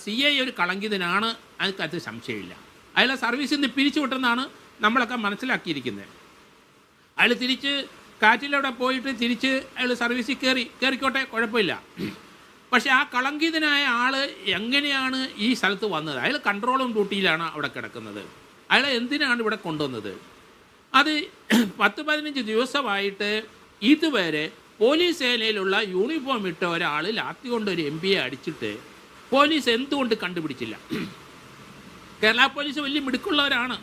CI ഒരു കളങ്കിതനാണ്, അതിനകത്ത് സംശയമില്ല. അയാളെ സർവീസിൽ നിന്ന് പിരിച്ചുവിട്ടെന്നാണ് നമ്മളൊക്കെ മനസ്സിലാക്കിയിരിക്കുന്നത്. അയാൾ തിരിച്ച് കാറ്റിലൂടെ പോയിട്ട് തിരിച്ച് അയാൾ സർവീസിൽ കയറിക്കോട്ടെ, കുഴപ്പമില്ല. പക്ഷേ ആ കളങ്കിതനായ ആൾ എങ്ങനെയാണ് ഈ സ്ഥലത്ത് വന്നത്? അയാൾ കൺട്രോളും ഡ്യൂട്ടിയിലാണ് അവിടെ കിടക്കുന്നത്. അയാളെ എന്തിനാണ് ഇവിടെ കൊണ്ടുവന്നത്? അത് 10-15 ദിവസമായിട്ട് ഇതുവരെ പോലീസ് സേനയിലുള്ള യൂണിഫോം ഇട്ട ഒരാൾ ലാത്തി കൊണ്ട് ഒരു MPയെ അടിച്ചിട്ട് പോലീസ് എന്തുകൊണ്ട് കണ്ടുപിടിച്ചില്ല? കേരള പോലീസ് വലിയ മിടുക്കുള്ളവരാണ്,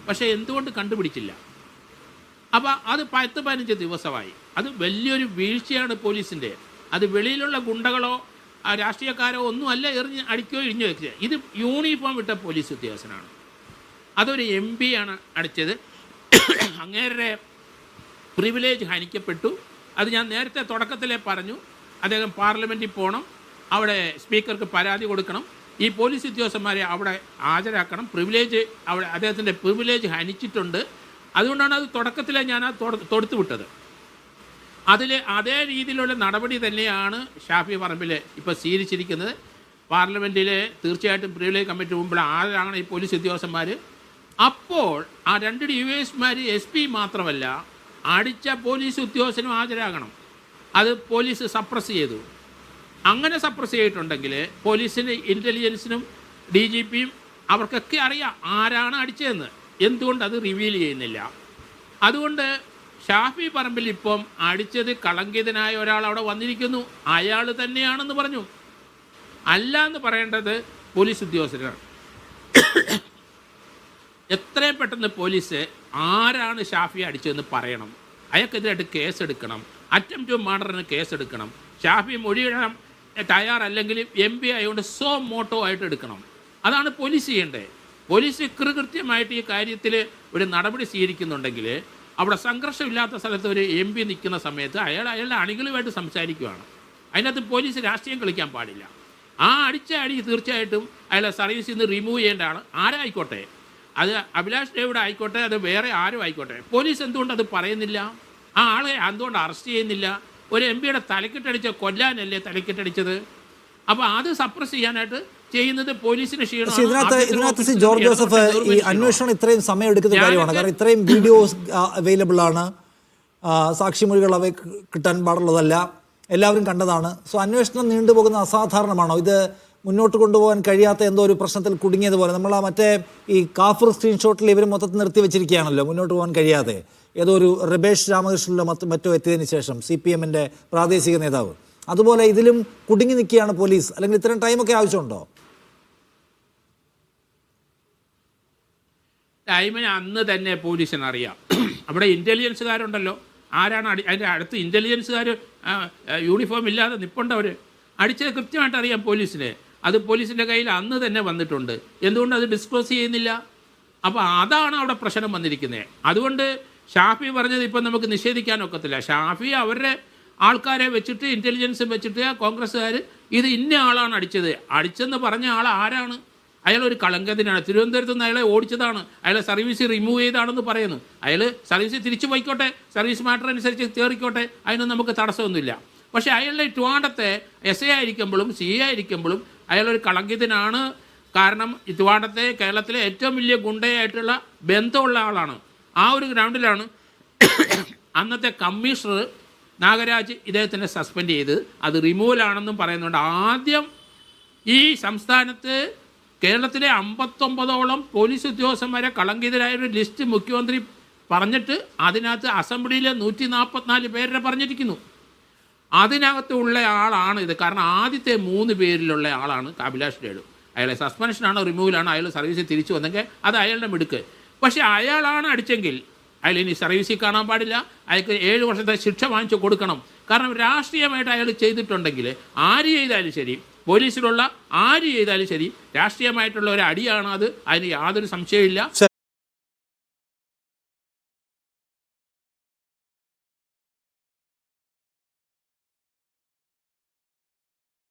പക്ഷേ എന്തുകൊണ്ട് കണ്ടുപിടിച്ചില്ല? അപ്പോൾ അത് 10-15 ദിവസമായി. അത് വലിയൊരു വീഴ്ചയാണ് പോലീസിൻ്റെ. അത് വെളിയിലുള്ള ഗുണ്ടകളോ രാഷ്ട്രീയക്കാരോ ഒന്നും അല്ല എറിഞ്ഞ് അടിക്കുകയോ ഇഴിഞ്ഞു വെക്കുക. ഇത് യൂണിഫോം ഇട്ട പോലീസ് ഉദ്യോഗസ്ഥനാണ്. അതൊരു MPയാണ് അടിച്ചത്. അങ്ങേരുടെ പ്രിവിലേജ് ഹനിക്കപ്പെട്ടു. അത് ഞാൻ നേരത്തെ തുടക്കത്തിലേ പറഞ്ഞു. അദ്ദേഹം പാർലമെൻറ്റിൽ പോകണം, അവിടെ സ്പീക്കർക്ക് പരാതി കൊടുക്കണം, ഈ പോലീസ് ഉദ്യോഗസ്ഥന്മാരെ അവിടെ ഹാജരാക്കണം. പ്രിവിലേജ് അവിടെ അദ്ദേഹത്തിൻ്റെ പ്രിവിലേജ് ഹനിച്ചിട്ടുണ്ട്. അതുകൊണ്ടാണ് അത് തുടക്കത്തിലെ ഞാൻ തൊടുത്തു വിട്ടത്. അതിൽ അതേ രീതിയിലുള്ള നടപടി തന്നെയാണ് ഷാഫി പറമ്പിൽ ഇപ്പോൾ സ്വീകരിച്ചിരിക്കുന്നത്. പാർലമെൻറ്റിൽ തീർച്ചയായിട്ടും പ്രിവിലേജ് കമ്മിറ്റി മുമ്പിൽ ഹാജരാകണം ഈ പോലീസ് ഉദ്യോഗസ്ഥന്മാർ. അപ്പോൾ ആ 2 DYSമാർ SP മാത്രമല്ല, അടിച്ച പോലീസ് ഉദ്യോഗസ്ഥനും ഹാജരാകണം. അത് പോലീസ് സപ്രസ് ചെയ്തു. അങ്ങനെ സപ്രസ് ചെയ്തിട്ടുണ്ടെങ്കിൽ പോലീസിന് ഇൻ്റലിജൻസിനും DGPയും അവർക്കൊക്കെ അറിയാം ആരാണ് അടിച്ചതെന്ന്. എന്തുകൊണ്ട് അത് റിവീൽ ചെയ്യുന്നില്ല? അതുകൊണ്ട് ഷാഫി പറമ്പിൽ ഇപ്പം അടിച്ചത് കളങ്കിതനായ ഒരാൾ അവിടെ വന്നിരിക്കുന്നു, അയാൾ തന്നെയാണെന്ന് പറഞ്ഞു. അല്ല എന്ന് പറയേണ്ടത് പോലീസ് ഉദ്യോഗസ്ഥരാണ്. എത്രയും പെട്ടെന്ന് പോലീസ് ആരാണ് ഷാഫി അടിച്ചതെന്ന് പറയണം. അയാൾക്കെതിരായിട്ട് കേസെടുക്കണം. അറ്റംപ്റ്റ് ടു മർഡറിന് കേസെടുക്കണം. ഷാഫി മൊഴിയിടാൻ തയ്യാറല്ലെങ്കിൽ MP ആയതുകൊണ്ട് സോ മോട്ടോ ആയിട്ട് എടുക്കണം. അതാണ് പോലീസ് ചെയ്യേണ്ടത്. പോലീസ് കൃത്യമായിട്ട് ഈ കാര്യത്തിൽ ഒരു നടപടി സ്വീകരിക്കുന്നുണ്ടെങ്കിൽ, അവിടെ സംഘർഷമില്ലാത്ത സ്ഥലത്ത് ഒരു MP നിൽക്കുന്ന സമയത്ത് അയാളുടെ അണികളുമായിട്ട് സംസാരിക്കുകയാണ്. അതിനകത്ത് പോലീസ് രാഷ്ട്രീയം കളിക്കാൻ പാടില്ല. ആ അടിച്ച അടി തീർച്ചയായിട്ടും അയാളെ സർവീസിൽ നിന്ന് റിമൂവ് ചെയ്യേണ്ടതാണ്. ആരായിക്കോട്ടെ, അത് അഭിലാഷ് ഡേവിഡ് ആയിക്കോട്ടെ, അത് വേറെ ആരും ആയിക്കോട്ടെ. പോലീസ് എന്തുകൊണ്ട് അത് പറയുന്നില്ല? ആ ആളെ എന്തുകൊണ്ട് അറസ്റ്റ് ചെയ്യുന്നില്ല? ഒരു MPയുടെ തലക്കെട്ടടിച്ച കൊല്ലാനല്ലേ തലക്കെട്ടടിച്ചത്? അപ്പോൾ അത് സപ്രസ് ചെയ്യാനായിട്ട് ചെയ്യുന്നത് പോലീസിന് ക്ഷീണം. ഇതിനകത്ത് ജോർജ് ജോസഫ്, ഈ അന്വേഷണം ഇത്രയും സമയം എടുക്കുന്ന കാര്യമാണ്. കാരണം ഇത്രയും വീഡിയോസ് അവൈലബിൾ ആണ്, സാക്ഷിമൊഴികൾ അവ കിട്ടാൻ പാടുള്ളതല്ല, എല്ലാവരും കണ്ടതാണ്. സോ അന്വേഷണം നീണ്ടുപോകുന്ന അസാധാരണമാണോ? ഇത് മുന്നോട്ട് കൊണ്ടുപോകാൻ കഴിയാത്ത എന്തോ ഒരു പ്രശ്നത്തിൽ കുടുങ്ങിയതുപോലെ. നമ്മൾ ആ മറ്റേ ഈ കാഫർ സ്ക്രീൻഷോട്ടിൽ ഇവർ മൊത്തത്തിൽ നിർത്തി വെച്ചിരിക്കുകയാണല്ലോ, മുന്നോട്ട് പോകാൻ കഴിയാതെ. ഏതോ ഒരു രമേശ് രാമകൃഷ്ണനിലോ മറ്റോ എത്തിയതിന് ശേഷം CPMൻ്റെ പ്രാദേശിക നേതാവ്. അതുപോലെ ഇതിലും കുടുങ്ങി നിൽക്കുകയാണ് പോലീസ്. അല്ലെങ്കിൽ ഇത്രയും ടൈമൊക്കെ ആവശ്യമുണ്ടോ? ടൈമിന് അന്ന് തന്നെ പോലീസിന് അറിയാം. അവിടെ ഇൻ്റലിജൻസുകാരുണ്ടല്ലോ, ആരാണ് അതിൻ്റെ അടുത്ത് ഇൻ്റലിജൻസുകാർ യൂണിഫോം ഇല്ലാതെ നിൽപ്പുണ്ടവർ. അടിച്ചത് കൃത്യമായിട്ട് അറിയാം പോലീസിന്. അത് പോലീസിൻ്റെ കയ്യിൽ അന്ന് തന്നെ വന്നിട്ടുണ്ട്. എന്തുകൊണ്ട് അത് ഡിസ്ക്ലോസ് ചെയ്യുന്നില്ല? അപ്പോൾ അതാണ് അവിടെ പ്രശ്നം വന്നിരിക്കുന്നത്. അതുകൊണ്ട് ഷാഫി പറഞ്ഞത് ഇപ്പം നമുക്ക് നിഷേധിക്കാനൊക്കത്തില്ല. ഷാഫി അവരുടെ ആൾക്കാരെ വെച്ചിട്ട്, ഇൻ്റലിജൻസ് വെച്ചിട്ട് കോൺഗ്രസ്സുകാർ ഇത് ഇന്ന ആളാണ് അടിച്ചെന്ന് പറഞ്ഞ ആൾ ആരാണ്? അയാളൊരു കളങ്കത്തിനാണ്. തിരുവനന്തപുരത്ത് നിന്ന് അയാളെ ഓടിച്ചതാണ്, അയാളെ സർവീസ് റിമൂവ് ചെയ്താണെന്ന് പറയുന്നു. അയാൾ സർവീസ് തിരിച്ചു പോയിക്കോട്ടെ, സർവീസ് മാറ്റർ അനുസരിച്ച് കയറിക്കോട്ടെ, അതിനൊന്നും നമുക്ക് തടസ്സമൊന്നുമില്ല. പക്ഷേ അയാളുടെ ട്രിവാൻഡ്രത്തെ SA ആയിരിക്കുമ്പോഴും CA ആയിരിക്കുമ്പോഴും അയാളൊരു കളങ്കിതനാണ്. കാരണം ട്രിവാൻഡ്രത്തെ കേരളത്തിലെ ഏറ്റവും വലിയ ഗുണ്ടയായിട്ടുള്ള ബന്ധമുള്ള ആളാണ്. ആ ഒരു ഗ്രൗണ്ടിലാണ് അന്നത്തെ കമ്മീഷണർ നാഗരാജ് ഇദ്ദേഹത്തിനെ സസ്പെൻഡ് ചെയ്ത് അത് റിമൂവലാണെന്നും പറയുന്നുണ്ട്. ആദ്യം ഈ സംസ്ഥാനത്ത് കേരളത്തിലെ 59ഓളം പോലീസ് ഉദ്യോഗസ്ഥന്മാരെ കളങ്കിതരായൊരു ലിസ്റ്റ് മുഖ്യമന്ത്രി പറഞ്ഞിട്ട് അതിനകത്ത് അസംബ്ലിയിൽ 144 പേരെ പറഞ്ഞിരിക്കുന്നു. അതിനകത്തുള്ള ആളാണ് ഇത്. കാരണം ആദ്യത്തെ 3 പേരിലുള്ള ആളാണ് അഭിലാഷ് ഡേവിഡ്. അയാളെ സസ്പെൻഷനാണോ റിമൂവലാണോ, അയാൾ സർവീസിൽ തിരിച്ചു വന്നെങ്കിൽ അത് അയാളുടെ മിടുക്ക്. പക്ഷേ അയാളാണ് അടിച്ചെങ്കിൽ അയാൾ ഇനി സർവീസിൽ കാണാൻ പാടില്ല, അയാൾക്ക് 7 വർഷത്തെ ശിക്ഷ വാങ്ങിച്ചു കൊടുക്കണം. കാരണം രാഷ്ട്രീയമായിട്ട് അയാൾ ചെയ്തിട്ടുണ്ടെങ്കിൽ ആര് ചെയ്താലും ശരി, പോലീസിലുള്ള ആര് ചെയ്താലും ശരി, രാഷ്ട്രീയമായിട്ടുള്ള ഒരു അടിയാണ് അത്. അതിന് യാതൊരു സംശയമില്ല.